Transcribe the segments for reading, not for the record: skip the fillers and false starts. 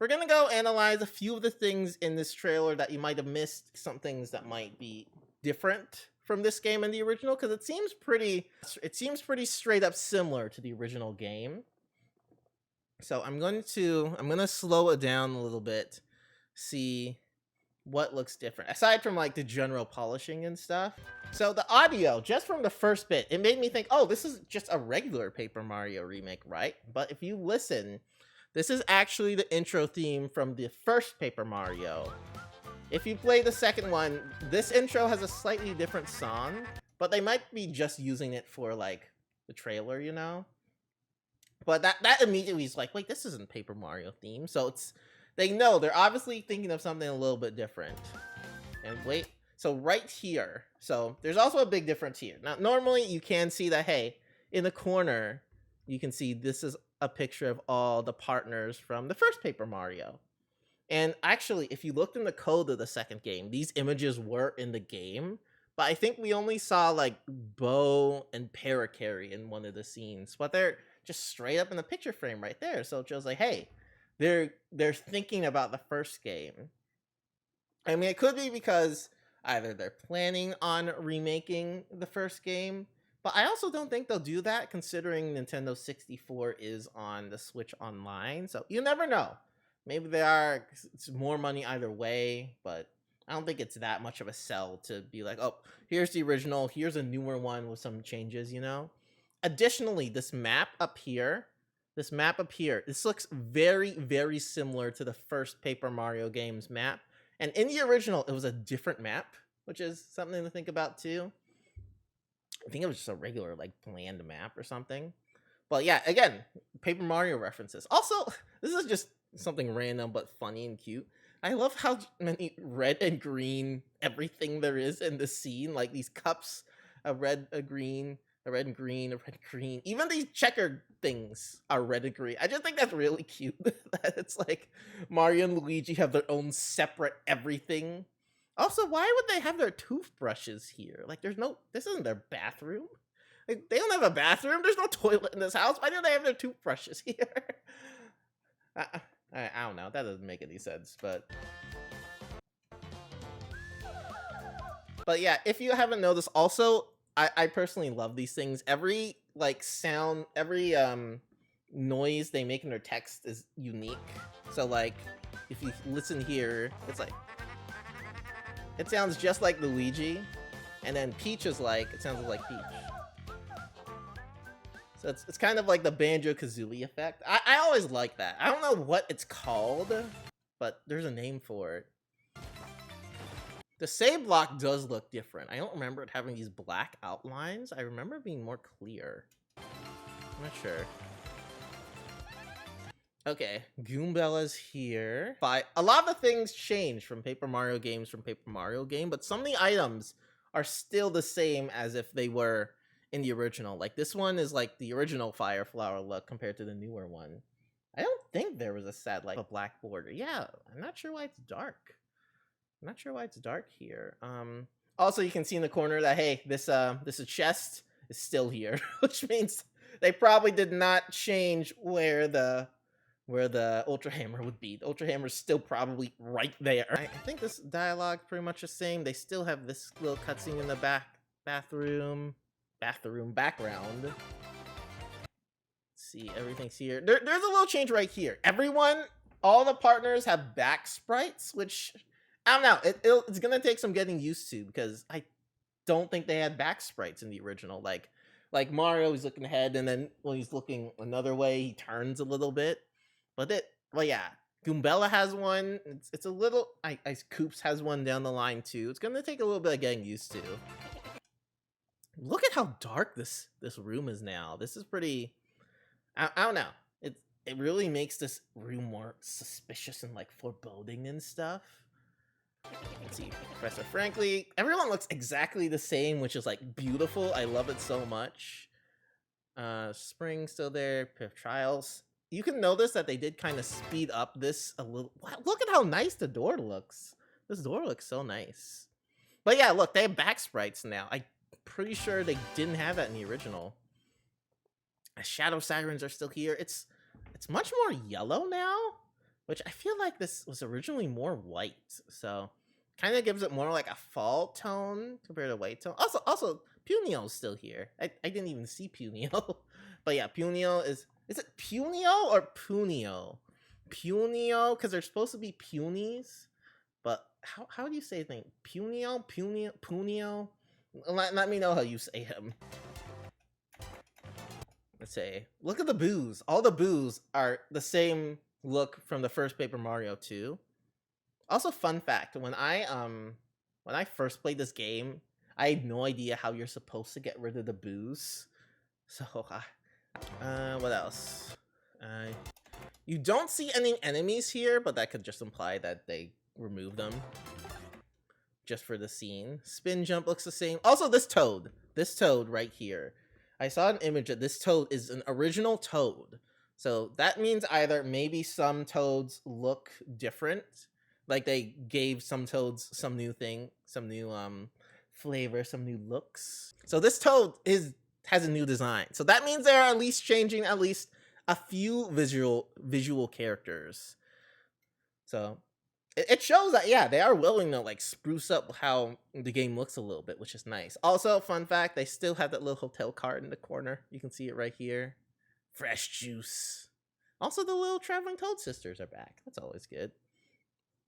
we're gonna go analyze a few of the things in this trailer that you might have missed, some things that might be different from this game and the original, because it seems pretty straight up similar to the original game. So I'm gonna slow it down a little bit, see what looks different aside from like the general polishing and stuff. So the audio, just from the first bit, it made me think, oh, this is just a regular Paper Mario remake, right? But if you listen, this is actually the intro theme from the first Paper Mario. If you play the second one, this intro has a slightly different song, but they might be just using it for like the trailer, you know? But that immediately is like, wait, this isn't Paper Mario theme. So they know they're obviously thinking of something a little bit different. And wait, so right here, so there's also a big difference here. Now, normally you can see that, hey, in the corner, you can see this is a picture of all the partners from the first Paper Mario. And actually, if you looked in the code of the second game, these images were in the game, but I think we only saw like Bo and Parakarry in one of the scenes, but they're just straight up in the picture frame right there. So it shows like, hey, they're thinking about the first game. I mean, it could be because either they're planning on remaking the first game, but I also don't think they'll do that considering Nintendo 64 is on the Switch Online. So you never know. Maybe they are. It's more money either way, but I don't think it's that much of a sell to be like, oh, here's the original, here's a newer one with some changes, you know? Additionally, this map up here, this looks very, very similar to the first Paper Mario game's map. And in the original, it was a different map, which is something to think about too. I think it was just a regular, like, bland map or something. But yeah, again, Paper Mario references. Also, this is just something random but funny and cute. I love how many red and green everything there is in the scene. Like these cups, a red, a green, a red and green, a red and green. Even these checkered things are red and green. I just think that's really cute. That it's like Mario and Luigi have their own separate everything. Also, why would they have their toothbrushes here? Like, this isn't their bathroom. Like, they don't have a bathroom. There's no toilet in this house. Why do they have their toothbrushes here? I don't know. That doesn't make any sense, but yeah, if you haven't noticed, also, I personally love these things. Every like sound, every noise they make in their text is unique. So like, if you listen here, it's like it sounds just like Luigi, and then Peach is like it sounds like Peach. So it's kind of like the Banjo-Kazooie effect. I always like that. I don't know what it's called, but there's a name for it. The save block does look different. I don't remember it having these black outlines. I remember it being more clear. I'm not sure. Okay, Goombella's here. But a lot of the things changed from Paper Mario games from Paper Mario game, but some of the items are still the same as if they were in the original. Like this one is like the original Fire Flower look compared to the newer one. I don't think there was a set like a black border. Yeah, I'm not sure why it's dark. I'm not sure why it's dark here. Also, you can see in the corner that, hey, this chest is still here, which means they probably did not change where the Ultra Hammer would be. The Ultra Hammer is still probably right there. I think this dialogue's pretty much the same. They still have this little cutscene in the bathroom background. Let's see, everything's here. There's a little change right here. All the partners have back sprites, which I don't know. It's gonna take some getting used to because I don't think they had back sprites in the original. Like Mario, he's looking ahead, and then when he's looking another way, he turns a little bit. Well, yeah, Goombella has one. It's a little. Koops has one down the line too. It's gonna take a little bit of getting used to. Look at how dark this room is now. This is pretty. I don't know. It really makes this room more suspicious and like foreboding and stuff. Let's see, Professor Frankly. Everyone looks exactly the same, which is like beautiful. I love it so much. Spring still there. Piff Trials. You can notice that they did kind of speed up this a little. Wow, look at how nice the door looks. This door looks so nice. But yeah, look, they have back sprites now. I'm pretty sure they didn't have that in the original. Shadow Sirens are still here. It's much more yellow now, which I feel like this was originally more white, so kind of gives it more like a fall tone compared to white tone. Also, Punio's still here. I didn't even see Punio, but yeah, Punio is it Punio or Punio? Punio, because they're supposed to be punies, but how do you say his name? Punio? Let me know how you say him. Let's say, look at the boos. All the boos are the same look from the first Paper Mario 2. Also, fun fact: when I first played this game, I had no idea how you're supposed to get rid of the boos. So, what else? You don't see any enemies here, but that could just imply that they removed them just for the scene. Spin jump looks the same. Also, this toad right here. I saw an image that this toad is an original toad. So that means either maybe some toads look different, like they gave some toads some new thing, some new flavor, some new looks. So this toad has a new design. So that means they're at least changing at least a few visual characters. So it shows that, yeah, they are willing to like spruce up how the game looks a little bit, which is nice. Also, fun fact, they still have that little hotel card in the corner. You can see it right here. Fresh juice. Also, the little traveling toad sisters are back. That's always good.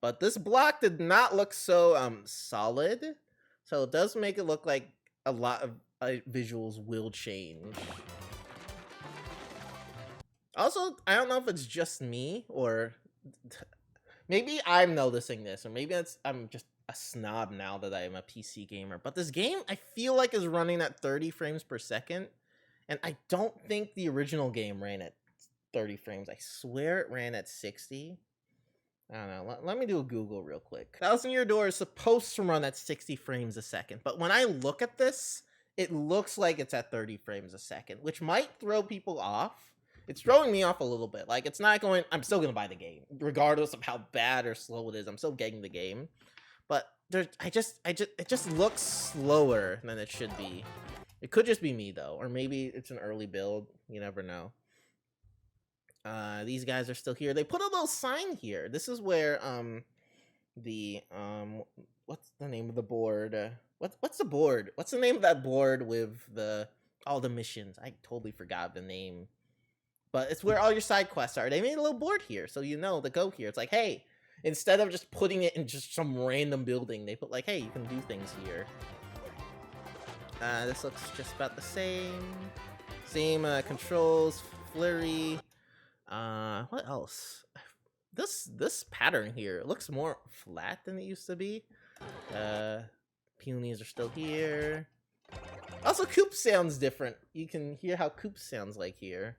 But this block did not look so solid. So it does make it look like a lot of visuals will change. Also, I don't know if it's just me or maybe I'm noticing this, or maybe I'm just a snob now that I'm a PC gamer. But this game, I feel like, is running at 30 frames per second. And I don't think the original game ran at 30 frames. I swear it ran at 60. I don't know. Let me do a Google real quick. Thousand Year Door is supposed to run at 60 frames a second. But when I look at this, it looks like it's at 30 frames a second, which might throw people off. It's throwing me off a little bit. Like, it's not going... I'm still going to buy the game. Regardless of how bad or slow it is, I'm still getting the game. But it just looks slower than it should be. It could just be me, though. Or maybe it's an early build. You never know. These guys are still here. They put a little sign here. This is where, what's the name of the board? What's the board? What's the name of that board with all the missions? I totally forgot the name. But it's where all your side quests are. They made a little board here, so you know to go here. It's like, hey, instead of just putting it in just some random building, they put like, hey, you can do things here. This looks just about the same. Same controls, flurry. What else? This pattern here looks more flat than it used to be. Peonies are still here. Also, Coop sounds different. You can hear how Coop sounds like here.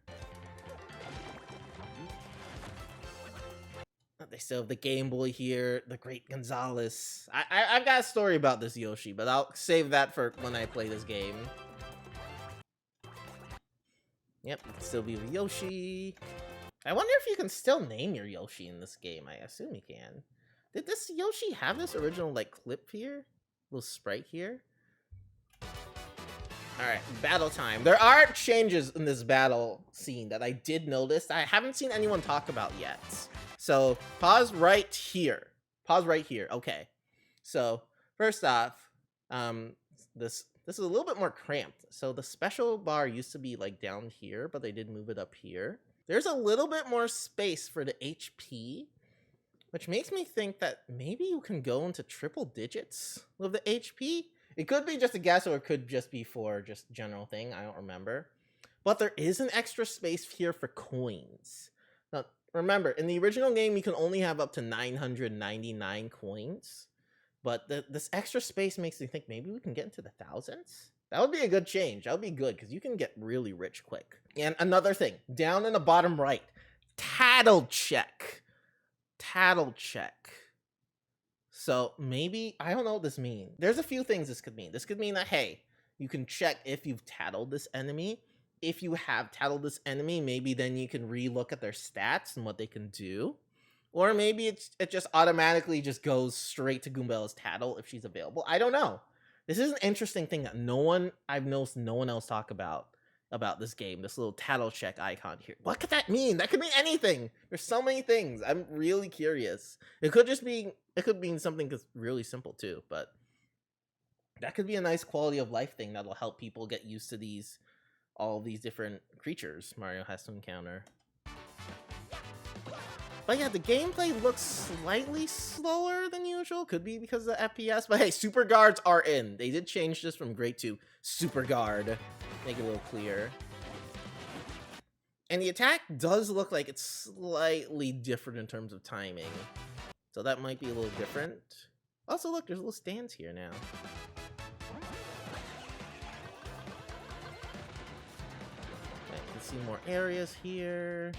They still have the Game Boy here, the Great Gonzalez. I've got a story about this Yoshi, but I'll save that for when I play this game. Yep, it can still be with Yoshi. I wonder if you can still name your Yoshi in this game. I assume you can. Did this Yoshi have this original, like, clip here? Little sprite here? Alright, battle time. There are changes in this battle scene that I did notice that I haven't seen anyone talk about yet. So, pause right here. Pause right here. Okay. So, first off, this is a little bit more cramped. So, the special bar used to be, like, down here, but they did move it up here. There's a little bit more space for the HP, which makes me think that maybe you can go into triple digits with the HP. It could be just a guess, or it could just be for just general thing. I don't remember. But there is an extra space here for coins. Now, remember, in the original game, you can only have up to 999 coins. But this extra space makes me think maybe we can get into the thousands? That would be a good change. That would be good, because you can get really rich quick. And another thing, down in the bottom right, tattle check. Tattle check. So maybe, I don't know what this means. There's a few things this could mean. This could mean that, hey, you can check if you've tattled this enemy. If you have tattled this enemy, maybe then you can re-look at their stats and what they can do. Or maybe it just automatically just goes straight to Goombella's tattle if she's available. I don't know. This is an interesting thing that I've noticed no one else talk about. about this game. This little tattle check icon here. What could that mean? That could mean anything. There's so many things. I'm really curious. It could just be, it could mean something that's really simple too, but that could be a nice quality of life thing that'll help people get used to all these different creatures Mario has to encounter. But yeah, the gameplay looks slightly slower than usual. Could be because of the FPS. But hey, Super Guards are in. They did change this from Great to Super Guard. Make it a little clearer. And the attack does look like it's slightly different in terms of timing. So that might be a little different. Also, look, there's little stands here now. Okay, you can see more areas here.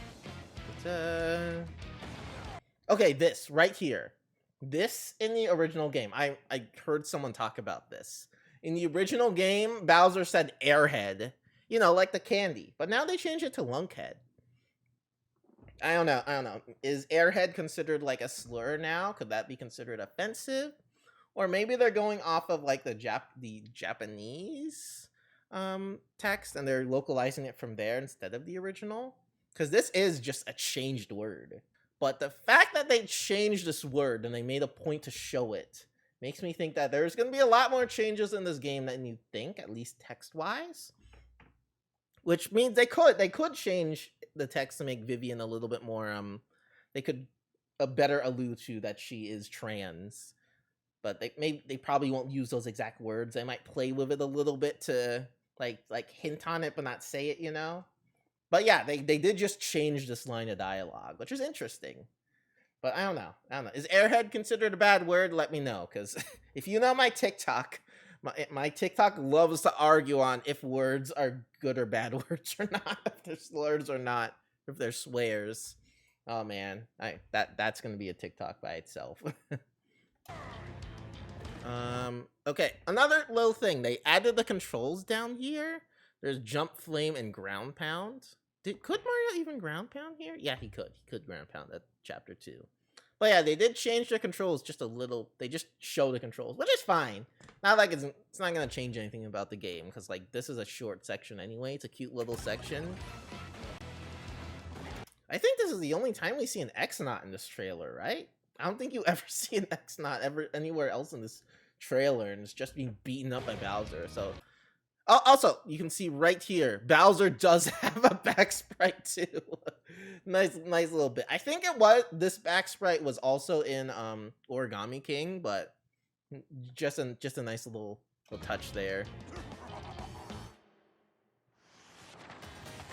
Okay, this right here. This in the original game. I heard someone talk about this. In the original game, Bowser said airhead. You know, like the candy. But now they changed it to lunkhead. I don't know. Is airhead considered like a slur now? Could that be considered offensive? Or maybe they're going off of like the Japanese text and they're localizing it from there instead of the original? Because this is just a changed word. But the fact that they changed this word and they made a point to show it makes me think that there's going to be a lot more changes in this game than you think, at least text-wise. Which means they could change the text to make Vivian a little bit more, they could better allude to that she is trans. But they probably won't use those exact words. They might play with it a little bit to like hint on it but not say it, you know? But yeah, they did just change this line of dialogue, which is interesting. But I don't know. Is airhead considered a bad word? Let me know, because if you know my TikTok, my TikTok loves to argue on if words are good or bad words or not, if they're slurs or not, if they're swears. Oh man, that's gonna be a TikTok by itself. Okay, another little thing. They added the controls down here. There's jump, flame, and ground pound. Could Mario even ground pound here? Yeah, he could. He could ground pound at chapter 2. But yeah, they did change the controls just a little. They just show the controls, which is fine. Not like it's not gonna change anything about the game, because like this is a short section anyway. It's a cute little section. I think this is the only time we see an X-Naut in this trailer, right? I don't think you ever see an X-Naut ever anywhere else in this trailer, and it's just being beaten up by Bowser. So, also you can see right here, Bowser does have a back sprite too. nice little bit. I think this back sprite was also in Origami King, but just a nice little touch there.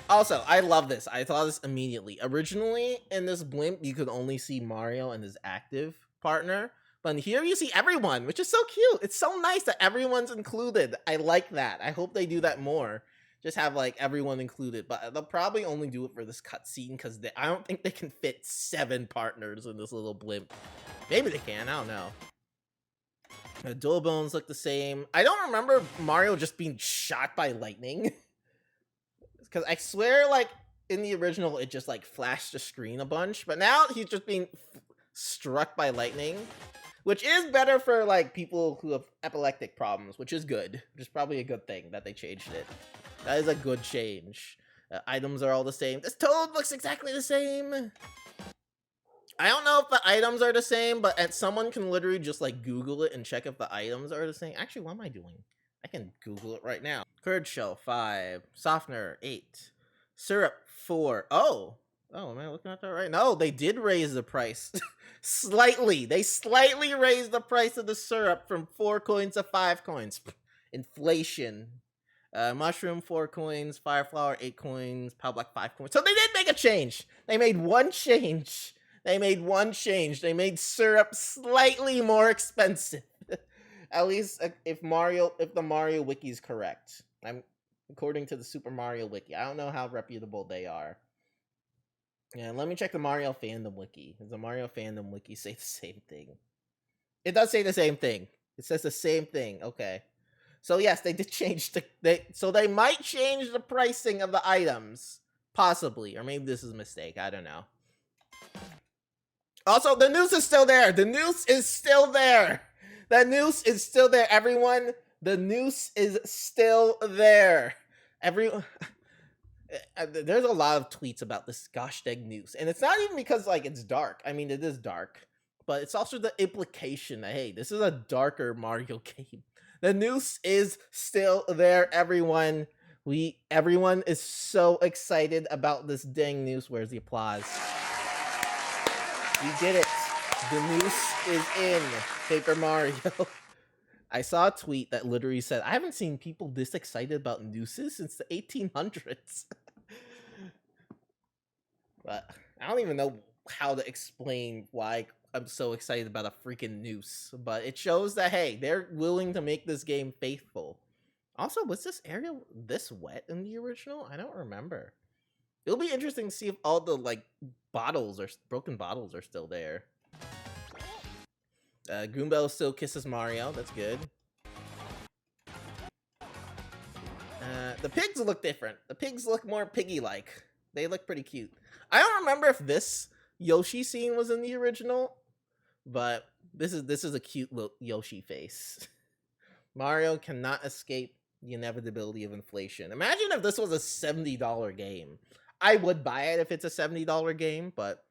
Also, I love this. I thought this immediately. Originally, in this blimp, you could only see Mario and his active partner. But here you see everyone, which is so cute. It's so nice that everyone's included. I like that. I hope they do that more. Just have, like, everyone included. But they'll probably only do it for this cutscene, because I don't think they can fit 7 partners in this little blimp. Maybe they can. I don't know. The dual bones look the same. I don't remember Mario just being shot by lightning. Because I swear, like, in the original, it just, like, flashed the screen a bunch. But now he's just being struck by lightning. Which is better for, like, people who have epileptic problems. Which is good. Which is probably a good thing that they changed it. That is a good change. Items are all the same. This Toad looks exactly the same. I don't know if the items are the same. But someone can literally just, like, Google it and check if the items are the same. Actually, what am I doing? I can Google it right now. Curd shell 5, softener 8, syrup 4. Oh, am I looking at that right? No, they did raise the price slightly. They slightly raised the price of the syrup from 4 coins to 5 coins. Inflation. Mushroom 4 coins, fire flower 8 coins, power black 5 coins. So they did make a change. They made one change. They made syrup slightly more expensive. At least if the Mario wiki is correct. According to the Super Mario wiki. I don't know how reputable they are. Yeah, let me check the Mario fandom wiki. Does the Mario fandom wiki say the same thing? It does say the same thing. It says the same thing. Okay. So yes, they did change so they might change the pricing of the items. Possibly. Or maybe this is a mistake. I don't know. Also, the noose is still there. The noose is still there. The noose is still there, everyone. The noose is still there. There's a lot of tweets about this gosh dang news, and it's not even because like it's dark. I mean, it is dark, but it's also the implication that hey, this is a darker Mario game. The noose is still there, everyone. Everyone is so excited about this dang noose. Where's the applause? We did it. The noose is in Paper Mario. I saw a tweet that literally said, I haven't seen people this excited about nooses since the 1800s. But I don't even know how to explain why I'm so excited about a freaking noose. But it shows that, hey, they're willing to make this game faithful. Also, was this area this wet in the original? I don't remember. It'll be interesting to see if all the, like, broken bottles are still there. Goomba still kisses Mario. That's good. The pigs look different. The pigs look more piggy-like. They look pretty cute. I don't remember if this Yoshi scene was in the original, but this is a cute little Yoshi face. Mario cannot escape the inevitability of inflation. Imagine if this was a $70 game. I would buy it if it's a $70 game, but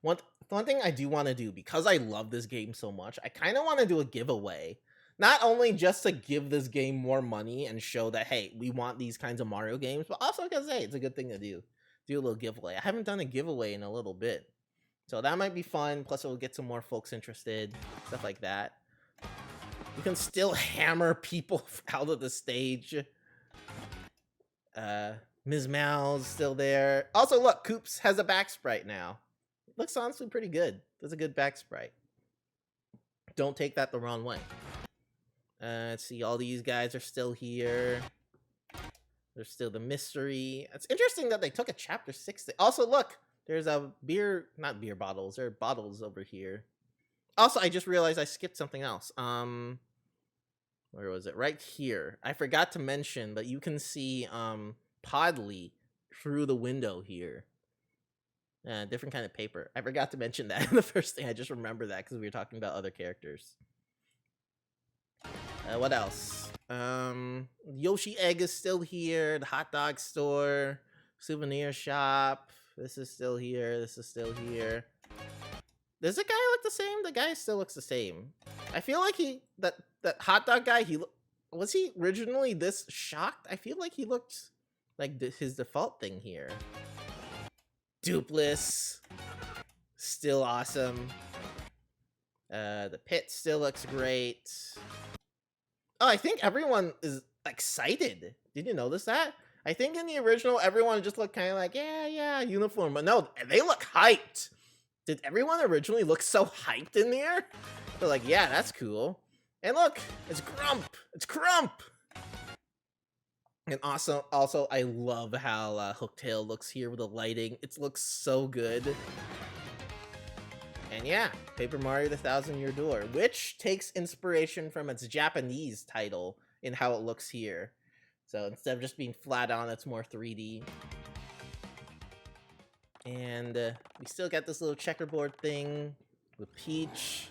one thing I do want to do, because I love this game so much, I kind of want to do a giveaway. Not only just to give this game more money and show that, hey, we want these kinds of Mario games, but also because, hey, it's a good thing to do. Do a little giveaway. I haven't done a giveaway in a little bit. So that might be fun, plus it will get some more folks interested, stuff like that. You can still hammer people out of the stage. Ms. Mal's still there. Also, look, Koops has a back sprite now. Looks honestly pretty good. That's a good back sprite. Don't take that the wrong way. Let's see, all these guys are still here. There's still the mystery. It's interesting that they took a chapter 6. Also, look, there's a not beer bottles. There are bottles over here. Also, I just realized I skipped something else. Where was it? Right here. I forgot to mention, but you can see Podley through the window here. Different kind of paper. I forgot to mention that in the first thing. I just remember that because we were talking about other characters. What else? Yoshi Egg is still here. The hot dog store. Souvenir shop. This is still here. This is still here. Does the guy look the same? The guy still looks the same. I feel like that hot dog guy, was he originally this shocked? I feel like he looked like his default thing here. Dupless. Still awesome. The pit still looks great. Oh, I think everyone is excited. Did you notice that? I think in the original, everyone just looked kind of like, yeah, uniform. But no, they look hyped. Did everyone originally look so hyped in there? They're like, yeah, that's cool. And look, it's Grump. It's Grump. And also, I love how Hooktail looks here with the lighting. It looks so good. And yeah, Paper Mario: The Thousand-Year Door, which takes inspiration from its Japanese title in how it looks here. So instead of just being flat on, it's more 3D. And we still got this little checkerboard thing with Peach.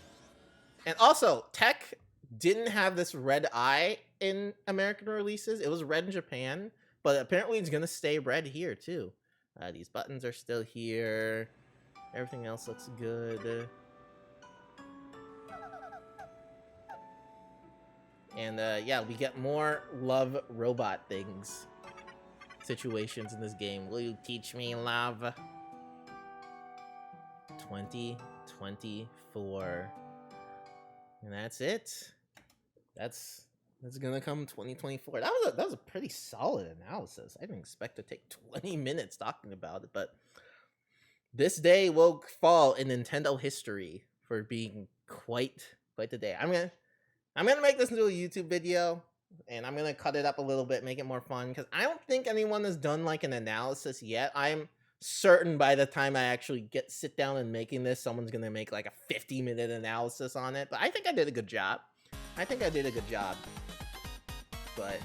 And also, Tech didn't have this red eye in American releases. It was red in Japan, but apparently it's gonna stay red here too. These buttons are still here. Everything else looks good. And yeah, we get more love robot things. Situations in this game. Will you teach me love? 2024. And that's it. That's gonna come 2024. That was a pretty solid analysis. I didn't expect to take 20 minutes talking about it, but this day will fall in Nintendo history for being quite the day. I'm gonna make this into a YouTube video, and I'm gonna cut it up a little bit, make it more fun, because I don't think anyone has done like an analysis yet. I'm certain by the time I actually sit down and making this, someone's gonna make like a 50-minute analysis on it. But I think I did a good job. But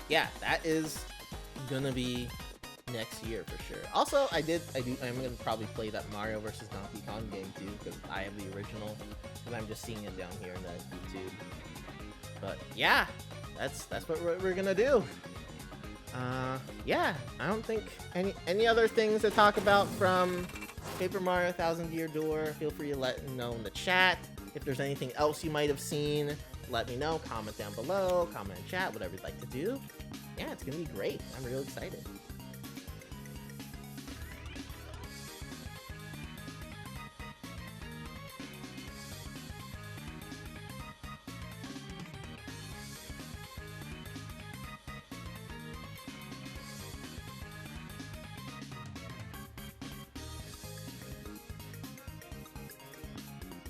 yeah, that is gonna be next year for sure. Also, I'm gonna probably play that Mario vs. Donkey Kong game too, because I have the original, and I'm just seeing it down here in the YouTube. But yeah, that's what we're gonna do. Yeah, I don't think any other things to talk about from Paper Mario Thousand Year Door. Feel free to let me know in the chat. If there's anything else you might have seen, let me know. Comment down below, comment in chat, whatever you'd like to do. Yeah, it's gonna be great. I'm real excited.